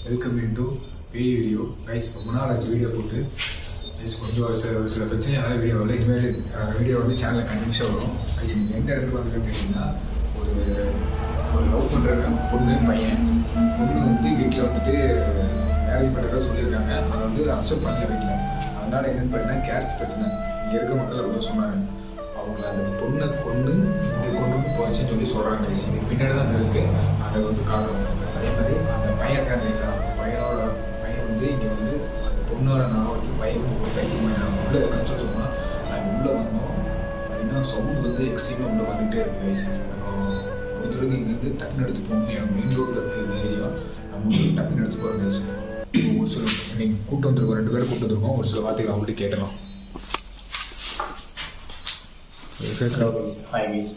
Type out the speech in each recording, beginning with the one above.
Welcome into video guys. ரொம்ப நாள் ஆச்சு வீடியோ போட்டு. கைஸ் கொஞ்சம் ஒரு சில பிரச்சனையால வீடியோ வரல. இனிமேல் வீடியோ வந்து சேனலில் கண்டினியூஸாக வரும். கைஸ் நீங்கள் எந்த இடத்துக்கு வந்துருன்னு கேட்டிங்கன்னா, ஒரு லவ் பண்ணுற பொண்ணு பையன் வந்து வீட்டில் வந்துட்டு மேரேஜ் பண்ணுறதா சொல்லியிருக்காங்க. அதை வந்து அக்செப்ட் பண்ணல வீட்டில். அதனால் என்னென்னு பார்த்தீங்கன்னா கேஸ்ட் பிரச்சனை. இங்கே இருக்க மக்கள் அவ்வளோ சொன்னாங்க. அவங்க அந்த பொண்ணை கொண்டு போச்சுன்னு சொல்லி சொல்கிறாங்க. இது பின்னாடி தான் இருக்குது. அதை வந்து காரணம். அதே மாதிரி அந்த பையன் இருக்காங்க இல்லைங்களா, பையன் வந்து இங்கே வந்து அந்த பொண்ணோட நாளைக்கு பையன் ஒரு பையன் உள்ளே இருக்குன்னு சொன்னோம்னா நாங்கள் உள்ளே வந்தோம். பார்த்தீங்கன்னா சவுண்டு வந்து எக்ஸ்ட்ரீமாக உள்ளே வந்துகிட்டே இருக்குது கைஸ். முடிஞ்சளவுக்கு இங்கேருந்து டக்குன்னு எடுத்து போகணும். மெயின் ரோட்டில் இருக்குது ஏரியா. நம்ம வந்து டக்குன்னு எடுத்து போகிறோம் கைஸ். ஒரு சில நீங்கள் கூப்பிட்டு வந்துருக்கோம், 2 பேரும் கூப்பிட்டு வந்துருக்கோம். ஒரு சில வார்த்தைகள் அவங்கள்ட்ட கேட்டலாம். Hi guys,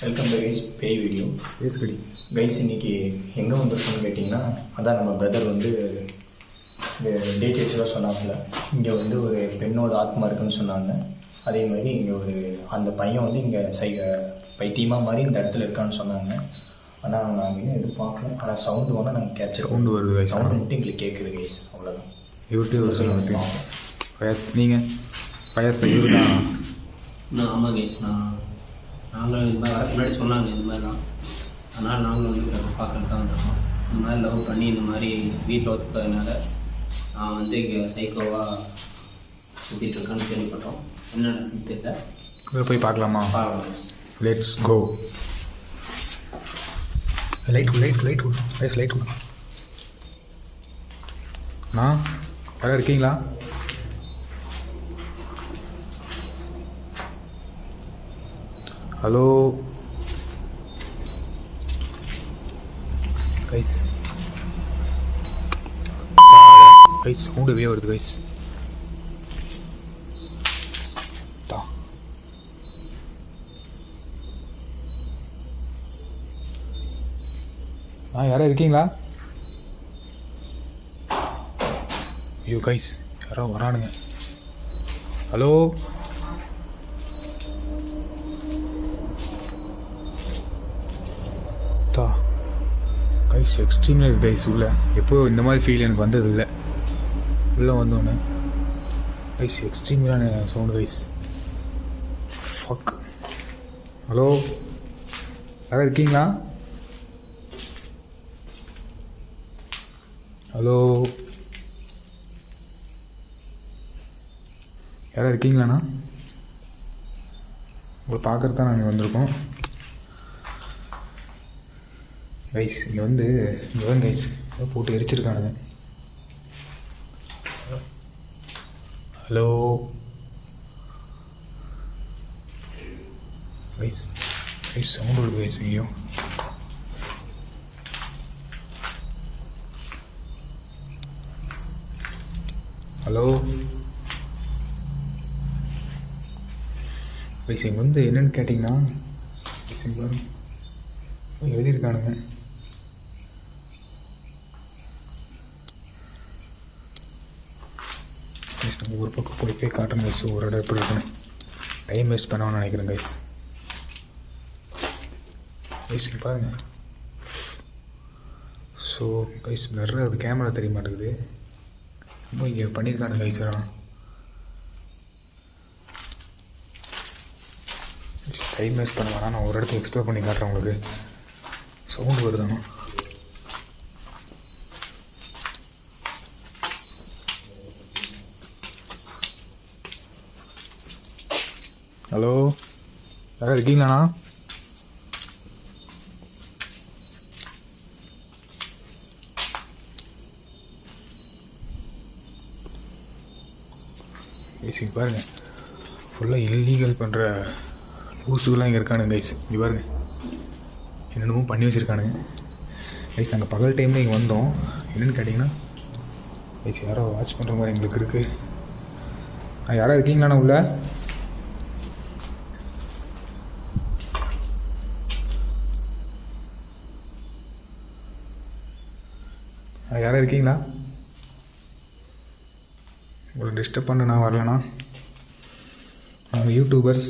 welcome to guys பேய் வீடியோ. பேசுகடி கைஸ், இன்றைக்கி எங்கே வந்திருக்கோன்னு கேட்டிங்கன்னா, அதான் நம்ம பிரதர் வந்து டீட்டெயில்ஸ்லாம் சொன்னாங்கல்ல. இங்கே வந்து ஒரு பெண்ணோட ஆத்மா இருக்குன்னு சொன்னாங்க. அதே மாதிரி இங்கே அந்த பையன் வந்து இங்கே பைத்தியமாக மாதிரி இந்த இடத்துல இருக்கான்னு சொன்னாங்க. ஆனால் நாங்கள் எதுவும் பார்க்கல. ஆனால் சவுண்டு வந்து நாங்கள் கேப்சர் சவுண்டு வருது. சவுண்டு மட்டும் எங்களுக்கு கேட்குது கைஸ், அவ்வளோதான். யூடியூப் ஒரு சொல்லுங்க பயஸ். நீங்கள் பயஸ் தான் இவரு தான். ஆமாம் கைஸ், நாங்களும் இந்த மாதிரி முன்னாடி சொன்னாங்க இந்த மாதிரி தான். அதனால் நாங்களும் வந்து பார்க்கறது தான் வந்திருக்கோம். இந்த மாதிரி லவ் பண்ணி இந்த மாதிரி வீட்டில் ஒத்துக்கிறதுனால நான் வந்து இங்கே சைக்கோவாக சுற்றிட்டு இருக்கேன்னு கேள்விப்பட்டோம். என்னென்னு தெரியல. போய் பார்க்கலாமா? பார்க்கலாம் guys, let's go. Light guys, light நான் யாராவது இருக்கீங்களா? Hello guys. கைஸ் சவுண்டுவே வருது கைஸ். யாராவது இருக்கீங்களா? ஐயோ கைஸ், யாரோ வரானுங்க. ஹலோ கைஸ், எக்ஸ்ட்ரீம்ல இருக்கு கைஸ். உள்ள எப்போ இந்த மாதிரி ஃபீல் எனக்கு வந்தது இல்லை. உள்ளே வந்தோன்னே கைஸ் எக்ஸ்ட்ரீம்லான சவுண்டு கைஸ். ஃபக். ஹலோ யாராவது இருக்கீங்களா? ஹலோ யாராவது இருக்கீங்களாண்ணா? உங்களை பார்க்குறது தான் நாங்கள் வந்திருக்கோம் கைஸ். இங்கே வந்து இங்கே கைஸ் போட்டு எரிச்சிருக்கானுங்க. ஹலோ கைஸ், சவுண்ட் வருது கைஸ். இங்கேயும் ஹலோ கைஸ். இங்கே வந்து என்னென்னு கேட்டிங்கன்னா எழுதியிருக்கானுங்க. கைஸ் நம்ம ஒரு பக்கம் போய் காட்டணும் கைஸ். ஒரு இடம் எப்படி இருக்கணும். டைம் வேஸ்ட் பண்ணணும்னு நினைக்கிறேன் கைஸ். கைஸ் பாருங்கள். ஸோ கைஸ் நிறைய அது கேமரா தெரிய மாட்டேங்குது. ரொம்ப இங்கே பண்ணியிருக்கானு கைஸ். டைம் வேஸ்ட் பண்ண வேணாம். நான் ஒரு இடத்துல எக்ஸ்ப்ளோர் பண்ணி காட்டுறேன் உங்களுக்கு. சவுண்டு வருதானா? ஹலோ யாராவது இருக்கீங்களாண்ணா? கைஸ் பாருங்கள், ஃபுல்லாக இல்லீகல் பண்ணுற லூஸுகள்லாம் இங்கே இருக்கானுங்க கைஸ். இங்கே பாருங்கள், என்னென்னமோ பண்ணி வச்சுருக்கானுங்க கைஸ். நாங்கள் பகல் டைமில் இங்கே வந்தோம். என்னென்னு கேட்டிங்கன்னா கைஸ் யாரோ வாட்ச் பண்ணுற மாதிரி எங்களுக்கு இருக்குது. யாராவது இருக்கீங்களாண்ணா உள்ள? யாராவது இருக்கீங்களா? உங்களை டிஸ்டர்ப் பண்ண நான் வரலண்ணா. நாங்கள் யூடியூபர்ஸ்,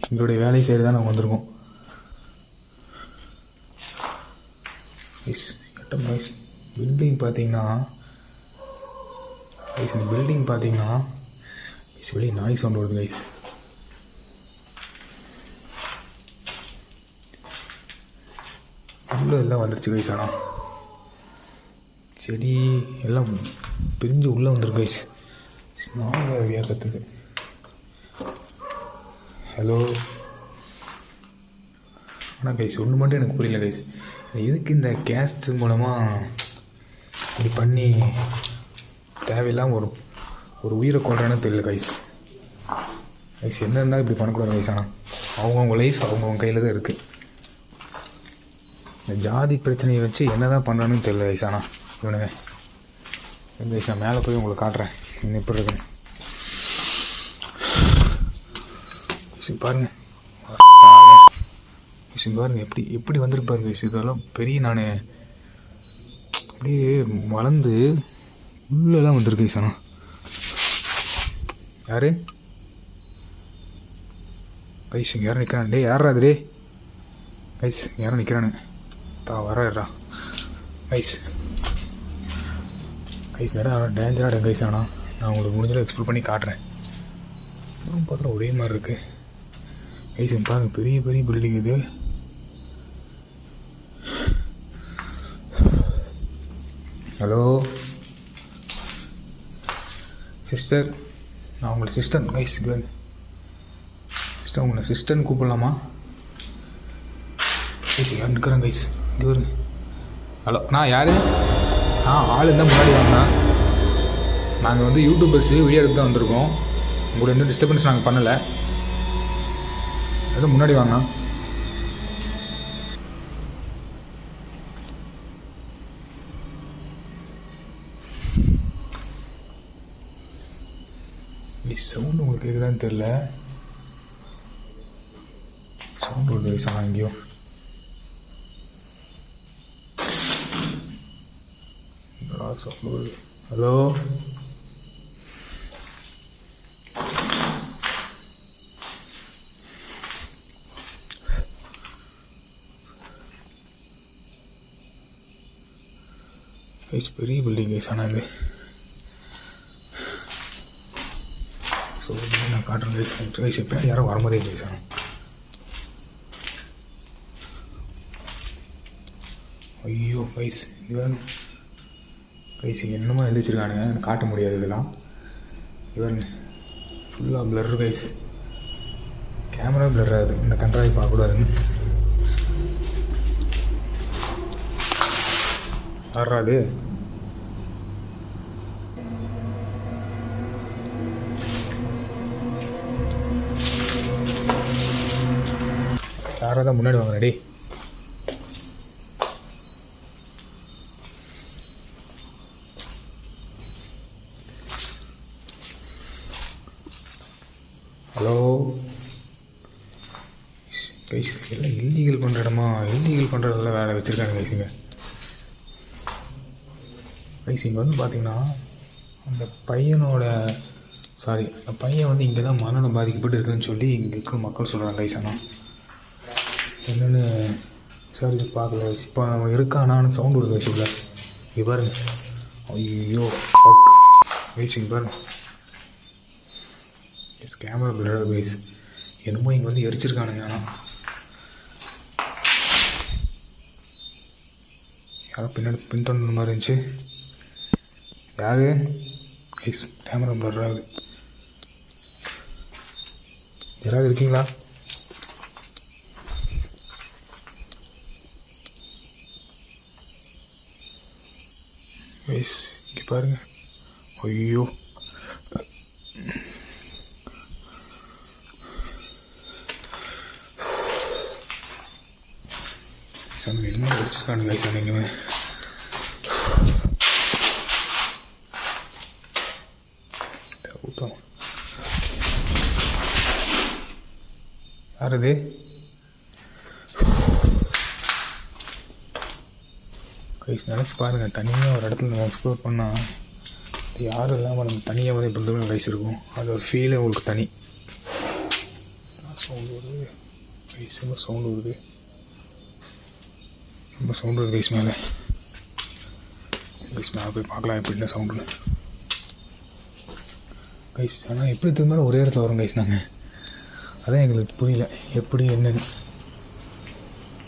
எங்களுடைய வேலை செய்து தான் நாங்கள் வந்திருக்கோம். எட்டம் கைஸ், பில்டிங் பார்த்தீங்கன்னா கைஸ், இந்த பில்டிங் பார்த்தீங்கன்னா வெளியே நாய் சவுண்ட் வருது கைஸ். உள்ளே எல்லாம் வந்துருச்சு கைஸ். ஆனால் செடி எல்லாம் பிரிஞ்சு உள்ளே வந்துருக்கு கைஸ். ஸ்நால் வேறு கற்றுது. ஹலோ. ஆனால் கைஸ் ஒன்று மட்டும் எனக்கு புரியல கைஸ், எதுக்கு இந்த கேஸ்ட் மூலமாக இப்படி பண்ணி தேவையில்லாமல் ஒரு உயிரை கொள்றான்னு தெரியல கைஸ். கைஸ் என்ன இருந்தாலும் இப்படி பண்ணக்கூடாது கைஸ். ஆனால் அவங்கவுங்க லைஃப் அவங்கவுங்க கையில் தான் இருக்குது. இந்த ஜாதி பிரச்சனையை வச்சு என்ன தான் பண்ணுறான்னு தெரியல கைஸ். ஆனால் இவனுங்க கைஸ், நான் மேலே போய் உங்களுக்கு காட்டுறேன் இன்னும் எப்படி இருக்குன்னு. பாருங்க பாருங்க எப்படி வந்திருக்கு பாருங்க கைஸ். இதெல்லாம் பெரிய நான் அப்படியே வளர்ந்து உள்ளெல்லாம் வந்துருக்கு கைஸ். ஆனால் யாரு கைஸ் இங்கே யாரும் நிற்கிறான்? டே யாரா அது? டே கைஸ் யாரும் நிற்கிறானு வரா கைஸ். கைஸ் இடம் டேஞ்சராக இடம் கைஸ். ஆனால் நான் உங்களுக்கு முடிஞ்சளவு எக்ஸ்ப்ளோர் பண்ணி காட்டுறேன். பார்த்தா ஒரே மாதிரி இருக்குது கைஸ். பாருங்க பெரிய பெரிய பில்டிங் இது. ஹலோ சிஸ்டர், நான் உங்களை சிஸ்டர் கைஸ் சிஸ்டர், உங்களை சிஸ்டர்னு கூப்பிடலாமா? கைஸ் யார் நிற்கிறேன் கைஸ், இங்கே வருங்க. ஹலோ நான் யார்? ஆள் இருந்தால் முன்னாடி வாங்கண்ணா. நாங்கள் வந்து யூடியூபர்ஸு வீடியோ எடுத்து தான் வந்திருக்கோம். உங்களுக்கு எந்த டிஸ்டர்பன்ஸ் நாங்கள் பண்ணலை. எதுவும் முன்னாடி வாங்கண்ணா. சவுண்டு உங்களுக்கு கேட்குதான்னு தெரில. சவுண்டு வருது வயசானா எங்கேயோ. ஹலோ பெரிய பில்டிங் கைஸ். ஆனால் இது ஸோ நான் காட்டுறேன் கைஸ். கைஸ் எப்போ யாரும் வர மாதிரியே கைஸ். ஆனால் ஐயோ கைஸ் இவன் கைஸ் என்னமோ எழுதிச்சிருக்கானுங்க, எனக்கு காட்ட முடியாது இதெல்லாம். இவன் ஃபுல்லாக பிளர் கைஸ். கேமரா பிளர் ஆகுது, இந்த கண்ட்ராய் பார்க்கக்கூடாதுன்னு. யாராது? யாராவது முன்னாடி வாங்க ரெடி. ஹலோ கைஸ், எல்லாம் இல்லீகல் பண்ணுற இடமா? இல்லீகல் பண்ணுறதெல்லாம் வேலை வச்சுருக்காங்க கைஸுங்க. கைஸ் இங்கே வந்து பார்த்தீங்கன்னா அந்த பையனோட அந்த பையன் வந்து இங்கே தான் மனநலம் பாதிக்கப்பட்டு இருக்குதுன்னு சொல்லி இங்கே இருக்கிற மக்கள் சொல்கிறாங்க கைஸ். ஆனால் என்னென்னு விசாரிச்சு பார்க்கல. இப்போ அவன் இருக்கானான்னு சவுண்டு வருது கைஸ் உள்ள. இங்கே பாருங்க. ஐயோ கைஸ் இங்கே பாருங்க. Yes camera blur guys. என்னமோ இங்கே வந்து எரிச்சிருக்கானுங்க. ஆனால் யாரோ பின்னாடி பின்தொடர்ந்த மாதிரி இருந்துச்சு. யாரு கைஸ்? கேமரா பிளர் ஆகுது. யாராவது இருக்கீங்களா? கைஸ் இங்கே பாருங்க. ஐயோ சாமி என்ன அடிச்சிருக்கானு கைஸ். நீங்கள் யார் இது? கைஸ் நினச்சி பாருங்கள், தனியாக ஒரு இடத்துல நம்ம எக்ஸ்ப்ளோர் பண்ணால் யாரும் இல்லாமல் நம்ம தனியாக வந்து இப்படி கைஸ் இருக்கும். அது ஒரு ஃபீலே உங்களுக்கு தனி. சவுண்டு வருது கைஸ், ரொம்ப சவுண்டு வருது, ரொம்ப சவுண்டு வருது கைஸ் மேலே. கைஸ் மேலே போய் பார்க்கலாம் எப்படி என்ன சவுண்டுன்னு. கைஸ் ஆனால் எப்படி திரும்பினாலும் ஒரே இடத்துல வரும் கைஸ். நாங்கள் அதான் எங்களுக்கு புரியல எப்படி என்னன்னு.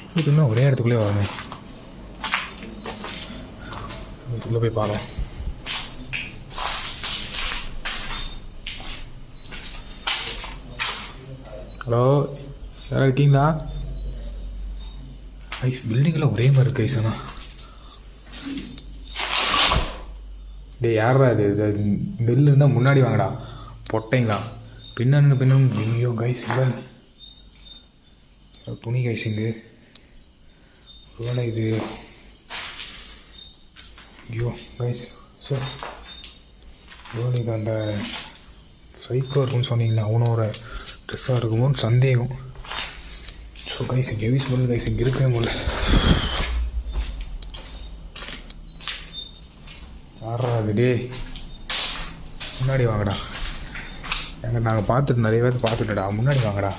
எப்படி திரும்பினா ஒரே இடத்துக்குள்ளே வருங்க. இதுக்குள்ளே போய் பார்க்கலாம். ஹலோ, யாராவது இருக்கீங்களா? கைஸ் பில்டிங்கில் ஒரே மாதிரி இருக்கு கைஸ். ஆனால் டே யாரா இது? பெல் இருந்தால் முன்னாடி வாங்கடா பொட்டைங்களா. பின்னு ஐயோ கைஸ் இல்லை துணி கைஸ். இங்கு ஒருவேளை இது ஐயோ கைஸ் சார் ஒருவேளை இது அந்த சைக்கோ இருக்குன்னு சொன்னீங்களா அவனோட ட்ரெஸ்ஸாக இருக்குமோன்னு சந்தேகம். So guys heavy smell guys. இங்கே இருக்கவே முடியல. யாரா அது? டே முன்னாடி வாங்கடா. எங்க நாங்கள் பார்த்துட்டு நிறைய பேர் பார்த்துட்டடா. முன்னாடி வாங்கடா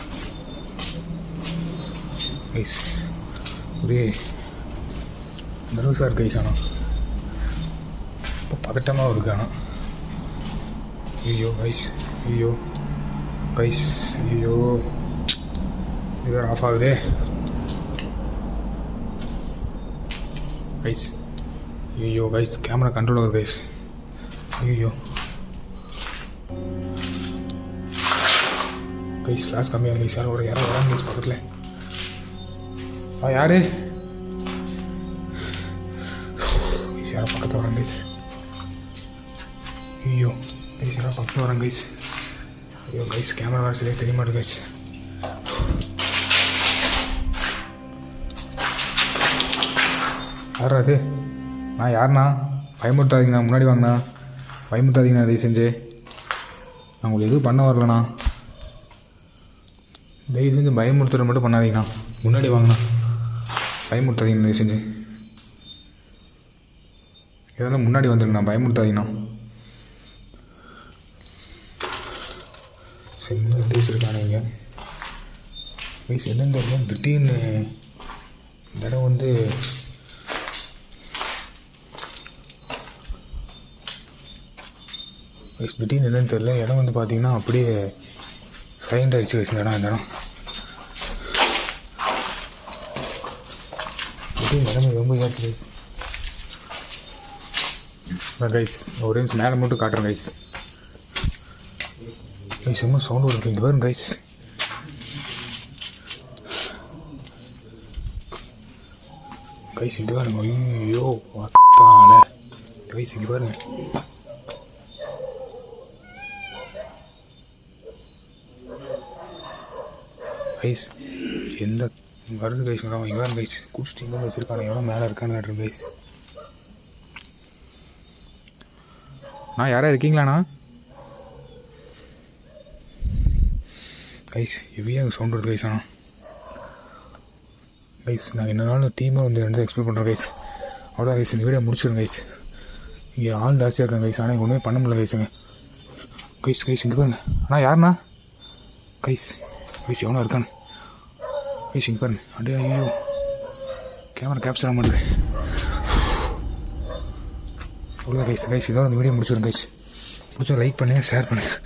கைஸ். ஒரே நர்வஸாக இருக்கு கைஸ். ஆனால் இப்போ பதட்டமாக இருக்கு. ஆனால் ஐயோ கைஸ், ஐயோ கைஸ், ஐயோ இது வேறு ஆஃப் ஆகுதே கைஸ். ஐயோ கைஸ் கேமரா கண்ட்ரோல் ஆகுது கைஸ். ஐயோ கைஸ் ஃப்ளாஷ் கம்மியாக கைஸ். யாரும் வராங்க கைஸ் பக்கத்தில். யாரு யாரும் பக்கத்தில் வராங்க கைஸ். ஐயோ கைஸ் யாரும் பக்கத்தில் வராங்க கைஸ். ஐயோ கைஸ் கேமரா வேறு சரியாக தெரிய மாட்டேங்குது கைஸ். யாரா அது? நான் யாருண்ணா? பயமுறுத்தாதீங்கண்ணா. முன்னாடி வாங்கண்ணா. பயமுறுத்தாதீங்கண்ணா தயவு செஞ்சு. நான் உங்களுக்கு எதுவும் பண்ண வரலண்ணா. தயவு செஞ்சு பயமுறுத்துற மட்டும் பண்ணாதீங்கண்ணா. முன்னாடி வாங்கண்ணா. பயமுறுத்தாதீங்க தயவு செஞ்சு. இதெல்லாம் முன்னாடி வந்துருங்கண்ணா. பயமுறுத்தாதீங்கண்ணா. சரி எப்படி வச்சுருக்கானே இங்கே வயசு என்னன்னு தெரியல. திடீர்னு இந்த இடம் வந்து வயசு திடீர்னு என்னன்னு தெரியல. இடம் வந்து பார்த்தீங்கன்னா அப்படியே சைலண்ட் ஆகிடுச்சு வயசு. இந்த இடம் திடீர்னு இடமே ரொம்ப ஏற்று கைஸ். கைஸ் ஒரு நிமிஷம் மேலே மட்டும் காட்டுறேன் கைஸ். கைஸ் ரொம்ப சவுண்டு இருக்கு. இங்கே பாருங்க கைஸ். கைஸ் இங்கே பாருங்க. ஐயோ பார்த்தால கைஸ் இங்கே பாருங்க. கைஸ் எந்த வருது கைஸ். இங்கே பாருங்க கைஸ். குடிச்சிட்டு எங்கே வச்சுருக்கானு எவ்வளோ மேலே இருக்கான்னு காட்டுறேன் கைஸ். நான் யாராக இருக்கீங்களாண்ணா? கைஸ் ஹெவியாக சவுண்ட் வருது கைஸ். ஆனால் கைஸ் நான் என்னன்னாலும் டீமாக வந்து ரெண்டு எக்ஸ்ப்ளோர் பண்ணுறேன் கைஸ். அவ்வளோ கைஸ் இந்த வீடியோ முடிச்சிடுங்க கைஸ். இங்கே ஆள் ஜாஸ்தியாக இருக்காங்க கைஸ். ஆனால் ஒன்றுமே பண்ண முடியல கைஸுங்க. கைஸ் இங்கே பாருங்க. ஆனால் யாருண்ணா? கைஸ் எவனோ இருக்கானு கைஸ். இங்கே பாருங்க. அப்படியே ஐயோ கேமரா கேப்சர் ஆக மாட்டேது. அவ்வளோ கைஸ் இதோட இந்த வீடியோ முடிச்சிடுங்க கைஸ். முடிச்சா லைக் பண்ணுங்கள், ஷேர் பண்ணுங்கள்,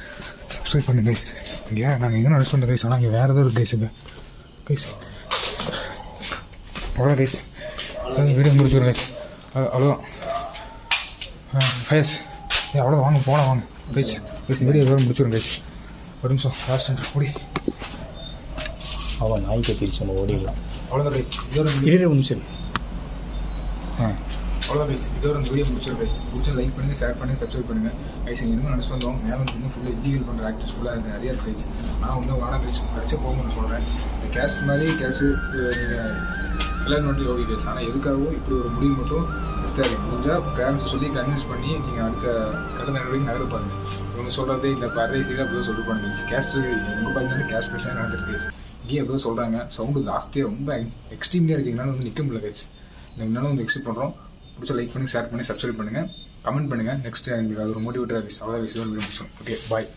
சப்ஸ்கிரைப் பண்ணுங்க கைஸ். இங்கே நாங்கள் எங்கே நினச்சி வந்தோம் கைஸ். ஆனால் இங்கே வேறு ஏதோ இருக்குது கைஸ். இங்கே கைஸ் அவ்வளோ கைஸ் வீடியோ முடிச்சுக்கிறேன் கைஸ். அவ்வளோதான் ஃபயஸ். அவ்வளோதான் வாங்க போகலாம் வாங்க கைஸ். வீடியோ இதோட முடிச்சுக்கிறேன் கைஸ். ஒரு நிமிஷம் லாஸ்ட் ஓடி. அவன் நாய் கத்திரிச்சு நம்ம ஓடிடலாம். அவ்வளோதான் கைஸ் இதோட நிமிஷம். அவ்வளோ கைஸ் இதோட இந்த வீடியோ முடிச்சிடும் கைஸ். முடிச்சா லைக் பண்ணுங்கள், ஷேர் பண்ணுங்கள், சப்ஸ்கிரைப் பண்ணுங்கள் கைஸ். இங்கே இன்னும் நினச்சி வந்தோம் மேலே வந்து இன்னும் ஃபுல்லாக இல்லீகல் பண்ணுற ஆக்டிவிஸ் ஃபுல்லாக இருக்குது நிறையா இருக்குது கைஸ். நான் இன்னும் வாடகை கைஸ் கடைசியாக போகணும்னு சொல்கிறேன். இந்த கேஷ் மாதிரி கேஷு நீங்கள் எல்லாம் நோட்டி ஓகே கைஸ். ஆனால் எதுக்காகவும் இப்படி ஒரு முடிவு மட்டும் எடுத்தாரு. முடிஞ்சால் பேரண்ட்ஸை சொல்லி கன்வின்ஸ் பண்ணி நீங்கள் அடுத்த கட்ட நடவடிக்கை நகரப்பாருங்க. இவங்க சொல்கிறது இந்த பர்ரைஸில் அப்படியே சொல்லிட்டு போனாங்க கைஸ். கேஷ் எங்கே பார்த்தீங்கன்னா கேஷ் பிரச்சனை நடந்துருக்கு கைஸ். இங்கேயும் எப்படியோ சொல்கிறாங்க. சவுண்டு ஜாஸ்தியாக ரொம்ப எக்ஸ்ட்ரீம்லியாக இருக்கீங்கனாலும் வந்து நிற்க முடியல கைஸ். எங்களாலும் வந்து எக்ஸ்பெக்ட் பண்ணுறோம். பிடிச்ச லைக் பண்ணி ஷேர் பண்ணி சப்ஸ்கிரைப் பண்ணுங்கள், கமெண்ட் பண்ணுங்கள். நெக்ஸ்ட் எங்களுக்கு அது ஒரு மோட்டிவேட்டராக கைஸ். அவ்வளோ விஷயம் முடிச்சோம். Okay bye.